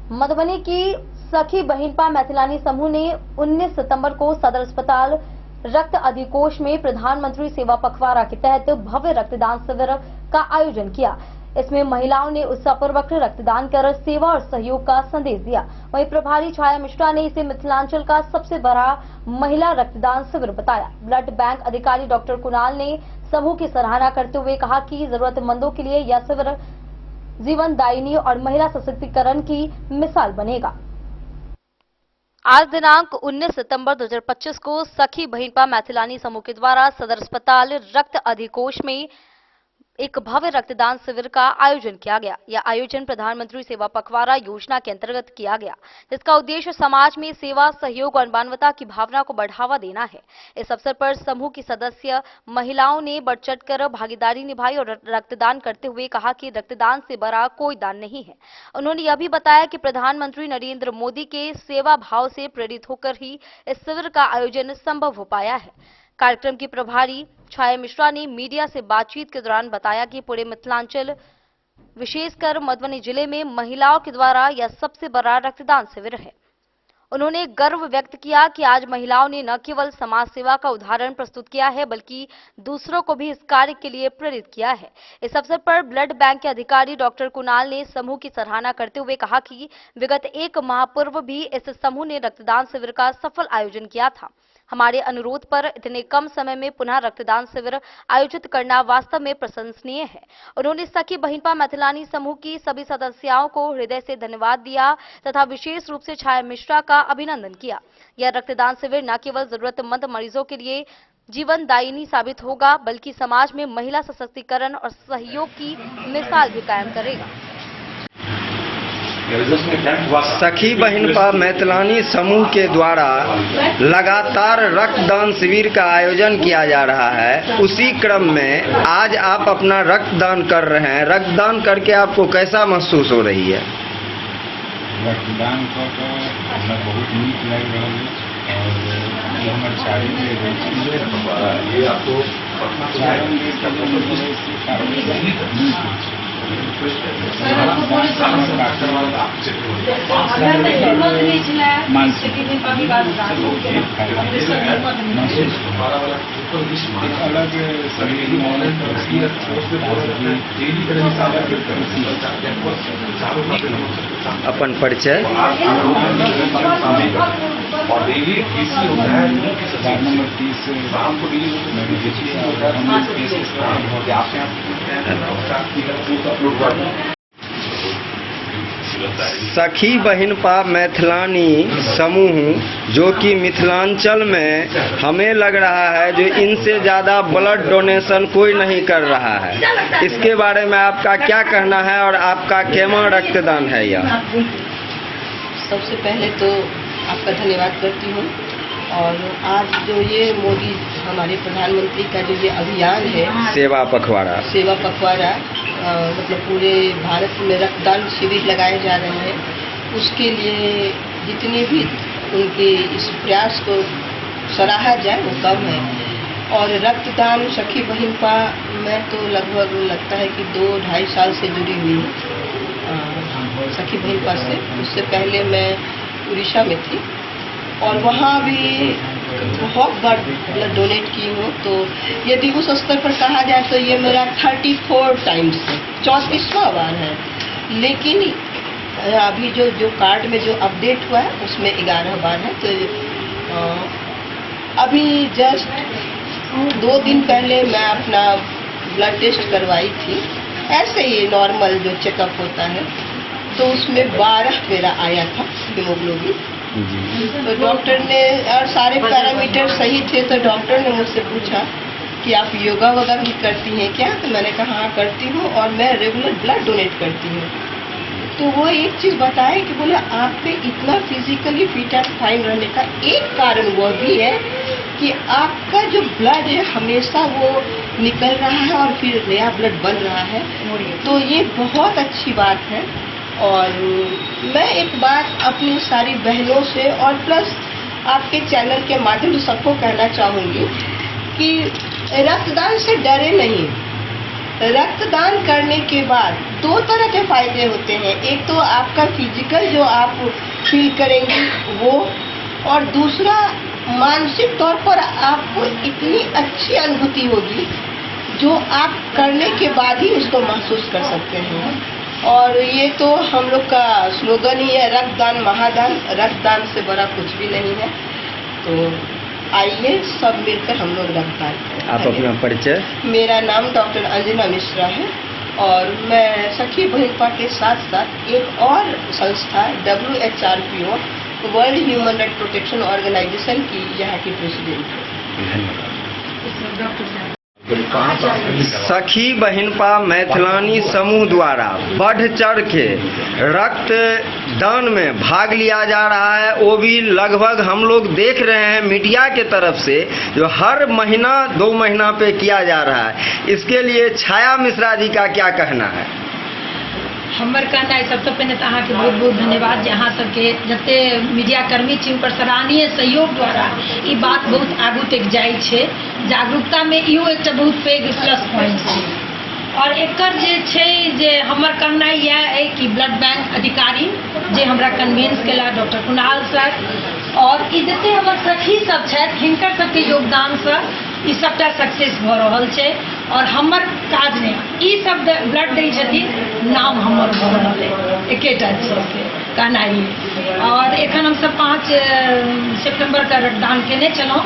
मधुबनी की सखी बहिनपा मैथिलानी समूह ने 19 सितंबर को सदर अस्पताल रक्त अधिकोष में प्रधानमंत्री सेवा पखवाड़ा के तहत भव्य रक्तदान शिविर का आयोजन किया। इसमें महिलाओं ने उत्साहपूर्वक रक्तदान कर सेवा और सहयोग का संदेश दिया। वहीं प्रभारी छाया मिश्रा ने इसे मिथिलांचल का सबसे बड़ा महिला रक्तदान शिविर बताया। ब्लड बैंक अधिकारी डॉक्टर कुणाल ने समूह की सराहना करते हुए कहा कि जरूरतमंदों के लिए यह शिविर जीवनदायिनी और महिला सशक्तिकरण की मिसाल बनेगा। आज दिनांक 19 सितंबर 2025 को सखी बहिनपा मैथिलानी समूह के द्वारा सदर अस्पताल रक्त अधिकोष में एक भव्य रक्तदान शिविर का आयोजन किया गया। यह आयोजन प्रधानमंत्री सेवा पखवाड़ा योजना के अंतर्गत किया गया, जिसका उद्देश्य समाज में सेवा, सहयोग और मानवता की भावना को बढ़ावा देना है। इस अवसर पर समूह की सदस्य महिलाओं ने बढ़ चढ़कर भागीदारी निभाई और रक्तदान करते हुए कहा कि रक्तदान से बड़ा कोई दान नहीं है। उन्होंने यह भी बताया कि प्रधानमंत्री नरेंद्र मोदी के सेवा भाव से प्रेरित होकर ही इस शिविर का आयोजन संभव हो पाया है। कार्यक्रम की प्रभारी छाया मिश्रा ने मीडिया से बातचीत के दौरान बताया कि पूरे मिथिलांचल विशेषकर मधुबनी जिले में महिलाओं के द्वारा यह सबसे बड़ा रक्तदान शिविर है। उन्होंने गर्व व्यक्त किया कि आज महिलाओं ने न केवल समाज सेवा का उदाहरण प्रस्तुत किया है, बल्कि दूसरों को भी इस कार्य के लिए प्रेरित किया है। इस अवसर पर ब्लड बैंक के अधिकारी डॉक्टर कुणाल ने समूह की सराहना करते हुए कहा कि विगत एक माह पूर्व भी इस समूह ने रक्तदान शिविर का सफल आयोजन किया था। हमारे अनुरोध पर इतने कम समय में पुनः रक्तदान शिविर आयोजित करना वास्तव में प्रशंसनीय है। उन्होंने सखी बहिनपा मैथिलानी समूह की सभी सदस्यों को हृदय से धन्यवाद दिया तथा विशेष रूप से छाया मिश्रा का अभिनंदन किया। यह रक्तदान शिविर न केवल जरूरतमंद मरीजों के लिए जीवनदायिनी साबित होगा, बल्कि समाज में महिला सशक्तिकरण और सहयोग की मिसाल भी कायम करेगा। सखी बहिनपा मैथिलानी समूह के द्वारा लगातार रक्तदान शिविर का आयोजन किया जा रहा है। उसी क्रम में आज आप अपना रक्तदान कर रहे हैं। रक्तदान करके आपको कैसा महसूस हो रही है? रक्तदान को तो हमें बहुत नीक लग रहा है और ये हमारे चारी ये आपको अपन परिचय और डेली किसी होता है नंबर 30 शाम को डेली सखी बहिनपा मैथिलानी समूह जो कि मिथिलांचल में हमें लग रहा है जो इनसे ज़्यादा ब्लड डोनेशन कोई नहीं कर रहा है। इसके बारे में आपका क्या कहना है और आपका केवल रक्तदान है यह? सबसे पहले तो आपका धन्यवाद करती हूँ। और आज जो ये मोदी हमारे प्रधानमंत्री का जो ये अभियान है सेवा पखवाड़ा मतलब पूरे भारत में रक्तदान शिविर लगाए जा रहे हैं, उसके लिए जितनी भी उनके इस प्रयास को सराहा जाए वो कम है। और रक्तदान सखी बहिनपा में तो लगभग लगता है कि 2-2.5 साल से जुड़ी हुई है सखी बहिनपा से। उससे पहले मैं उड़ीसा में थी और वहाँ भी बहुत बार ब्लड डोनेट की हूँ। तो यदि उस स्तर पर कहा जाए तो ये मेरा 34 टाइम्स है, 34वां बार है। लेकिन अभी जो कार्ड में जो अपडेट हुआ है उसमें 11 बार है। तो अभी जस्ट 2 दिन पहले मैं अपना ब्लड टेस्ट करवाई थी, ऐसे ही नॉर्मल जो चेकअप होता है, तो उसमें 12 मेरा आया था हीमोग्लोबिन। तो डॉक्टर ने और सारे पैरामीटर सही थे, तो डॉक्टर ने मुझसे पूछा कि आप योगा वगैरह भी करती हैं क्या? तो मैंने कहा हाँ करती हूँ और मैं रेगुलर ब्लड डोनेट करती हूँ। तो वो एक चीज़ बताए कि बोले आप पे इतना फिजिकली फिट एंड फाइन रहने का एक कारण वो भी है कि आपका जो ब्लड है हमेशा वो निकल रहा है और फिर नया ब्लड बन रहा है। तो ये बहुत अच्छी बात है। और मैं एक बात अपनी सारी बहनों से और प्लस आपके चैनल के माध्यम से सबको कहना चाहूँगी कि रक्तदान से डरे नहीं। रक्तदान करने के बाद दो तरह के फायदे होते हैं। एक तो आपका फिजिकल जो आप फील करेंगे वो, और दूसरा मानसिक तौर पर आपको इतनी अच्छी अनुभूति होगी जो आप करने के बाद ही उसको महसूस कर सकते हैं। और ये तो हम लोग का स्लोगन ही है, रक्तदान महादान, रक्तदान से बड़ा कुछ भी नहीं है। तो आइए सब मिलकर हम लोग रक्तदान करें। आप अपना परिचय? मेरा नाम डॉक्टर अंजना मिश्रा है और मैं सखी बहिनपा के साथ साथ एक और संस्था WHRPO world human right protection organisation की यहाँ की प्रेसिडेंट हूँ। सखी बहिनपा मैथिलानी समूह द्वारा बढ़ चढ़ के रक्त दान में भाग लिया जा रहा है। वो भी लगभग हम लोग देख रहे हैं मीडिया के तरफ से जो हर महीना 2 महीना पे किया जा रहा है। इसके लिए छाया मिश्रा जी का क्या कहना है? हमर कहना है सबसे पहले तो अहाँ के बहुत बहुत धन्यवाद जे अहाँ सबके जते मीडिया कर्मी छी उनकर सराहनीय सहयोग द्वारा ई बात बहुत आगू तक जाइ छै। जागरूकता में इहो एकटा बहुत पैघ प्लस पॉइंट छै। और एकर जे छै जे हमर कहना यह है कि ब्लड बैंक अधिकारी जे हमरा कन्वेंस केला डॉक्टर कुणाल सर और ई जते हमर सखी सब छथि हिनकर सबके योगदान से ई सबटा सक्सेस भ रहल छै। और हमर काज में ई सब ब्लड दै छथिन, नाम हमर भ रहल है एकेटा चीज के कहना ये। और एखन हम सब 5 सितंबर का रक्तदान केने चलौं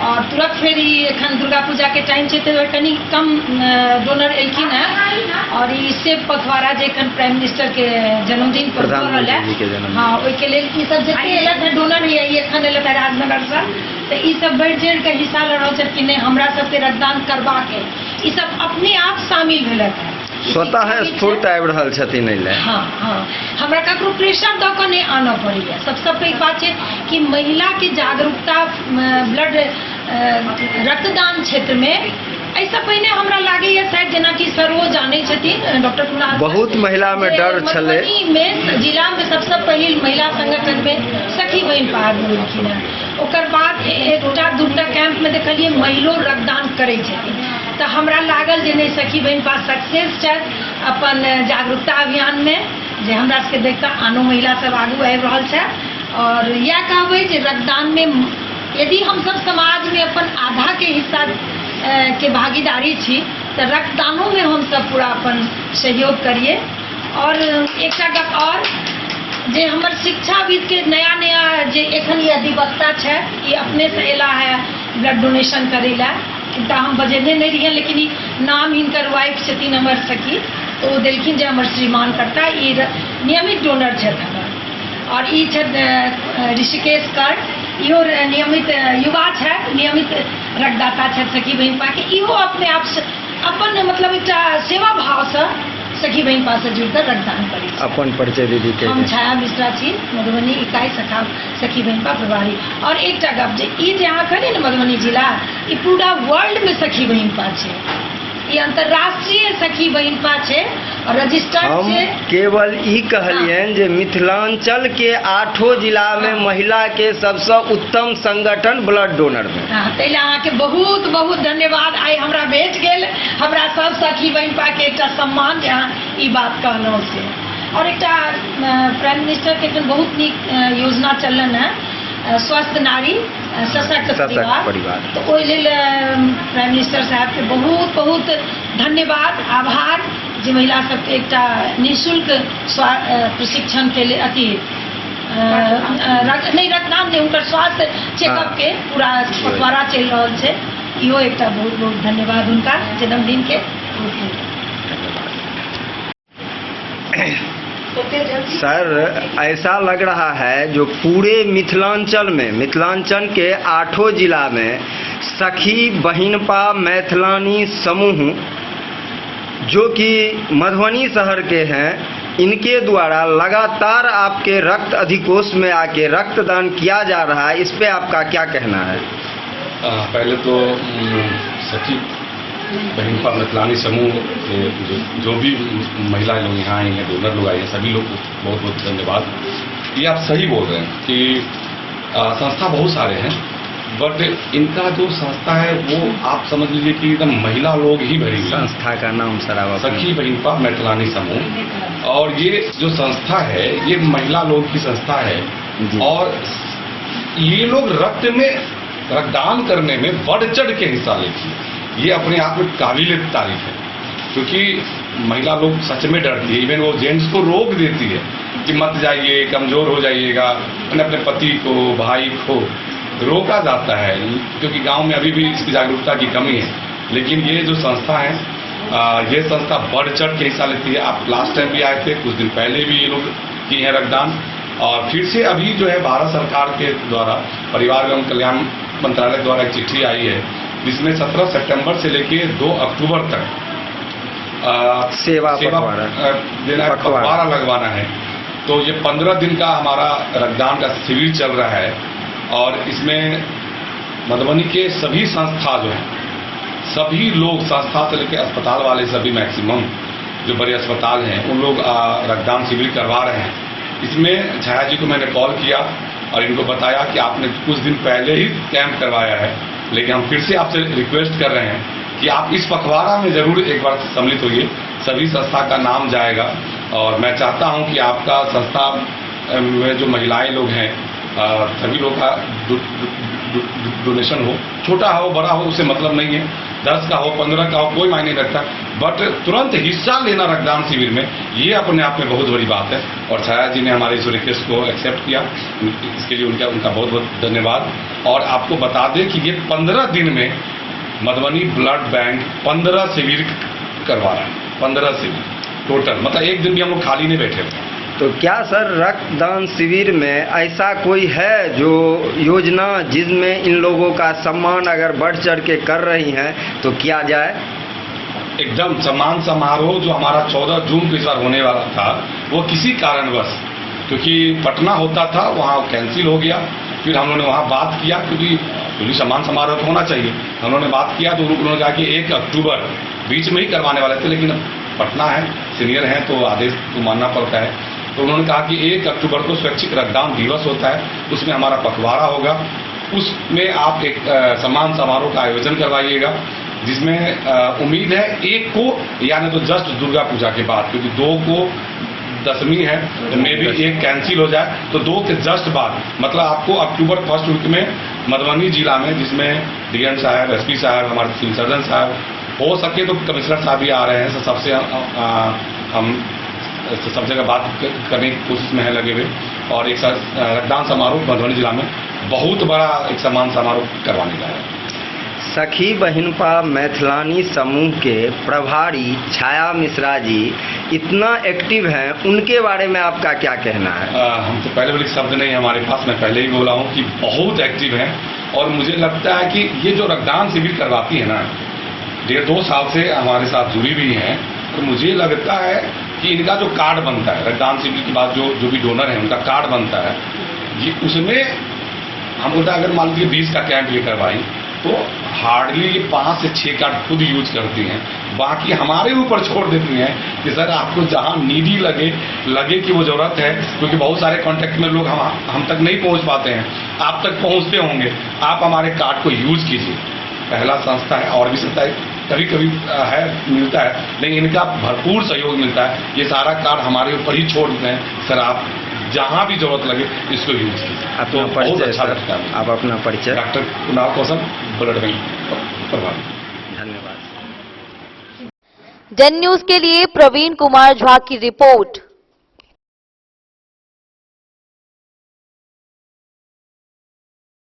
और तुरंत फिर एखन दुर्गा पूजा के टाइम छै तो कनी कम डोनर एलखिन है। और ई सेब पखवाड़ा जे एखन प्राइम मिनिस्टर के जन्मदिन पर हो रहल है, हाँ ओइके लेल ई सब जते एलत है डोनर है एखन एलत है राजनगर से, तो ई सब बढ़ चढ़ के हिस्सा ल रहल छथि कि नहीं हमरा सबके रक्तदान करबा के ई सब अपने आप शामिल भेलक है। स्वतः स्फूर्त आबि रहल छथिन एहि लेल। हाँ हाँ, हमरा ककरो प्रेशर दऽ कऽ नहि आनऽ पड़ैया। सबसे पैघ बात छै कि महिला के जागरूकता ब्लड रक्तदान क्षेत्र में ऐसा पहिने हमरा लागैया शायद जेना कि सरो जानै छथिन डॉक्टर कुणाल, बहुत महिला में डर छलै। मधुबनी में जिला में सबसे पहिल महिला संगठन में सखी बहिन पार होलखिन है। ओकर बाद एकटा दूटा कैंप में देखलिए महिलो रक्तदान करै छथिन। तो हमरा लागल जे नहीं सखी बहन पास सक्सेस छथि अपन जागरूकता अभियान में जे हमरा सबके देखता आनो महिला सब आगू आबि रहल छथि। और यह कहबै जे रक्तदान में यदि हम सब समाज में अपन आधा के हिस्सा के भागीदारी छी तो रक्तदानों में हम सब पूरा अपन सहयोग करिए। और एकटा गप और जे हमर शिक्षाविद के नया नया जे एखन ये अधिवक्ता छै ये अपने से एला है ब्लड डोनेशन करे ला। तो हम बजेने नहीं रहिए लेकिन ई नाम हिनकर वाइफ छथिन हमर सखी, तो वो देलखिन जे हमर श्रीमान करता ये नियमित डोनर छथि हमर। और ई छथि ऋषिकेश कर, इहो नियमित युवा छथि, नियमित रक्तदाता छथि सखी बहिन पा के। इहो अपने आप से अपन मतलब एकटा सेवा भाव से सखी बहिन पा से जुड़कर रक्तदान करी। अपन परिचय दीदी के? हम छाया मिश्रा छी, मधुबनी इकाई सखा सखी बहिन पा प्रभारी। और एकटा गप जे ई जे अहाँ कहलिए ने मधुबनी जिला ई पूरा वर्ल्ड में सखी बहिन पा छै, ये अंतर्राष्ट्रीय सखी बहिन पा छै और रजिस्टर्ड हम छै। केवल ई कहलियन जे मिथिलांचल के 8 जिला में महिला के सबसे उत्तम संगठन ब्लड डोनर में। हाँ, तैले अहाँ के बहुत बहुत धन्यवाद। आई हमरा भेट गेल हमरा सब सखी बहिन पा के एकटा सम्मान जे अहाँ ई बात कहलहुँ से। और एकटा प्राइम मिनिस्टर के बहुत नीक योजना चलन है स्वस्थ नारी सशक्त परिवार। तो ओहि लेल प्राइम मिनिस्टर साहब के बहुत बहुत धन्यवाद आभार जे महिला सबके एकटा निःशुल्क प्रशिक्षण के लिए अति नहीं रक्तदान नहीं उनकर स्वास्थ्य चेकअप के पूरा पखवाड़ा चल रहा है। इहो एकटा बहुत बहुत धन्यवाद उनका जन्मदिन के। सर ऐसा लग रहा है जो पूरे मिथिलांचल के 8 जिला में सखी बहिनपा मैथिलानी समूह जो कि मधुबनी शहर के हैं इनके द्वारा लगातार आपके रक्त अधिकोष में आके रक्तदान किया जा रहा है। इस पे आपका क्या कहना है? पहले तो सखी बहिनपा मैथिलानी समूह के जो भी महिला लोग यहाँ आई हैं, डोनर लोग आए हैं, सभी लोग को बहुत बहुत धन्यवाद। ये आप सही बोल रहे हैं कि संस्था बहुत सारे हैं बट इनका जो संस्था है वो आप समझ लीजिए कि एकदम महिला लोग ही भरी हुई हैं। संस्था का नाम सर आप अपना- सखी बहिनपा मैथिलानी समूह, और ये जो संस्था है ये महिला लोग की संस्था है। जी। और ये लोग रक्तदान करने में बढ़ चढ़ के हिस्सा लेती है। ये अपने आप में काबिल तारीफ है, क्योंकि महिला लोग सच में डरती है। इवन वो जेंट्स को रोक देती है कि मत जाइए, कमजोर हो जाइएगा। अपने पति को, भाई को रोका जाता है, क्योंकि गांव में अभी भी इसकी जागरूकता की कमी है। लेकिन ये जो संस्था है, ये संस्था बढ़ चढ़ के हिस्सा लेती है। आप लास्ट टाइम भी आए थे, कुछ दिन पहले भी ये लोग किए हैं रक्तदान, और फिर से अभी जो है भारत सरकार के द्वारा परिवार एवं कल्याण मंत्रालय द्वारा एक चिट्ठी आई है, जिसमें 17 सितंबर से लेके 2 अक्टूबर तक सेवा पखवाड़ा देना है, पखवाड़ा लगवाना है। तो ये 15 दिन का हमारा रक्तदान का शिविर चल रहा है, और इसमें मधुबनी के सभी संस्था जो हैं, सभी लोग, संस्था से लेकर अस्पताल वाले सभी मैक्सिमम जो बड़े अस्पताल हैं उन लोग रक्तदान शिविर करवा रहे हैं। इसमें छाया जी को मैंने कॉल किया और इनको बताया कि आपने कुछ दिन पहले ही कैंप करवाया है, लेकिन हम फिर से आपसे रिक्वेस्ट कर रहे हैं कि आप इस पखवाड़ा में जरूर एक बार सम्मिलित होइए। सभी संस्था का नाम जाएगा, और मैं चाहता हूं कि आपका संस्था में जो महिलाएं लोग हैं सभी लोग का डोनेशन हो, छोटा हो बड़ा हो उससे मतलब नहीं है, 10 का हो 15 का हो कोई मायने नहीं रखता, बट तुरंत हिस्सा लेना रक्तदान शिविर में ये अपने आप में बहुत बड़ी बात है। और छाया जी ने हमारे इस रिक्वेस्ट को एक्सेप्ट किया, इसके लिए उनका बहुत बहुत धन्यवाद। और आपको बता दें कि ये 15 दिन में मधुबनी ब्लड बैंक 15 शिविर करवा रहा है, 15 शिविर टोटल, मतलब एक दिन भी हम लोग खाली नहीं बैठे हुए। तो क्या सर रक्तदान शिविर में ऐसा कोई है जो योजना जिसमें इन लोगों का सम्मान अगर बढ़ चढ़ के कर रही हैं तो किया जाए? एकदम सम्मान समारोह जो हमारा 14 जून को इस बार होने वाला था, वो किसी कारणवश, क्योंकि पटना होता था वहाँ कैंसिल हो गया। फिर हम लोगों ने वहाँ बात किया, क्योंकि सम्मान समारोह तो होना चाहिए, हम लोगों ने बात किया तो उन्होंने कहा कि 1 अक्टूबर बीच में ही करवाने वाले थे, लेकिन पटना है, सीनियर हैं तो आदेश को मानना पड़ता है। तो उन्होंने कहा कि 1 अक्टूबर को स्वैच्छिक रक्तदान दिवस होता है, उसमें हमारा पखवाड़ा होगा, उसमें आप एक सम्मान समारोह का आयोजन करवाइएगा, जिसमें उम्मीद है 1 को, यानी तो जस्ट दुर्गा पूजा के बाद, क्योंकि 2 को दशमी है तो मे भी 1 कैंसिल हो जाए, तो 2 के जस्ट बाद, मतलब आपको अक्टूबर फर्स्ट वीक में मधुबनी जिला में, जिसमें डीएम साहब, एसपी साहब, हमारे सिविल सर्जन साहब, हो सके तो कमिश्नर साहब भी आ रहे हैं, सबसे हम सब जगह बात करने की कोशिश में है लगे हुए, और एक रक्तदान समारोह मधुबनी जिला में बहुत बड़ा एक सम्मान समारोह करवाने जा रहे हैं। सखी बहिनपा मैथिलानी समूह के प्रभारी छाया मिश्रा जी इतना एक्टिव हैं, उनके बारे में आपका क्या कहना है? हम तो पहले वाले शब्द नहीं है हमारे पास, मैं पहले ही बोला हूँ कि बहुत एक्टिव हैं, और मुझे लगता है कि ये जो रक्तदान शिविर करवाती है ना, 1.5-2 साल से हमारे साथ जुड़ी हुई हैं, तो मुझे लगता है कि इनका जो कार्ड बनता है रक्तदान शिविर के बाद, जो भी डोनर है उनका कार्ड बनता है, ये उसमें हम बोलते हैं अगर मान लीजिए 20 का कैंप ये करवाई तो हार्डली 5 से 6 कार्ड खुद यूज करती हैं, बाकी हमारे ऊपर छोड़ देती हैं कि सर आपको जहां नीडी लगे कि वो ज़रूरत है, क्योंकि बहुत सारे कॉन्टैक्ट में लोग हम तक नहीं पहुंच पाते हैं, आप तक पहुंचते होंगे, आप हमारे कार्ड को यूज कीजिए। पहला संस्था है, और भी संस्था कभी कभी है मिलता है, लेकिन इनका भरपूर सहयोग मिलता है। ये सारा कार्ड हमारे ऊपर ही छोड़ देते हैं, सर आप जहां भी जरूरत लगे इसको यूज कीजिए। अपना तो बहुत परिचय अच्छा सर, लगता है। आप अपना परिचय। डॉक्टर कुणाल कौशल, ब्लड बैंक प्रभारी। धन्यवाद। डेन न्यूज के लिए प्रवीण कुमार झा की रिपोर्ट।